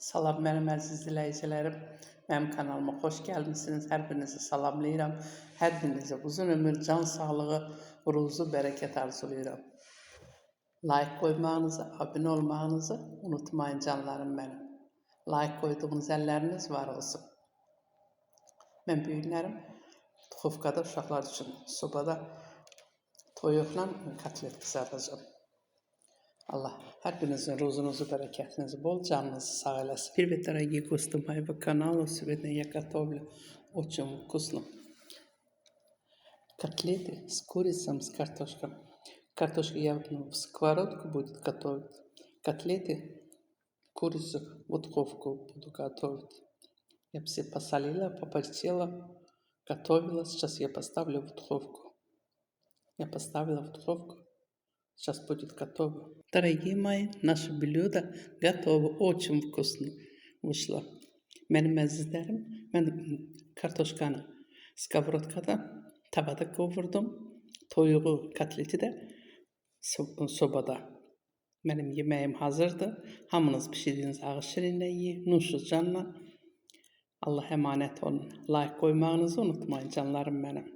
Salam mənim əziz izləyicilərim. Mənim kanalıma xoş gəlmisiniz. Hər birinizi salamlayıram. Hər birinizə uzun ömür, can sağlığı, ruzu, bərəkət arzulayıram. Like qoymağınızı, abunə olmağınızı unutmayın canlarım mənim. Like qoyduğunuz əlləriniz var olsun. Mən büyüklərim duxovkada uşaqlar üçün sobada toyuqla kotlet qızardacağım. Allah hər birinizin ruzunuzu, бәрәкәтinizi bol, canınızı sağ eləsin. Привет, дорогие гости моего канала. Сегодня я готовлю очень вкусно котлеты с курицей, с картошкой. Картошку я в сковородку буду готовить. Котлеты, курицу в духовку буду готовить. Я все посолила, поперчила, готовила. Сейчас я поставлю в духовку. Я поставила в духовку. Сейчас будет готово. Дорогие мои, наше блюдо готово. Очень вкусно вышло. Mənim əzizlərim, mən kartoşkanı skоворodkada, tavada qovurdum. Toyuğu, kotleti də sobada. Mənim yeməyim hazırdır. Hamınız pişirdiyiniz ağız şirinlə yiyin, nuşu canla. Allah əmanət olun. Like qoymağınızı unutmayın canlarım mənim.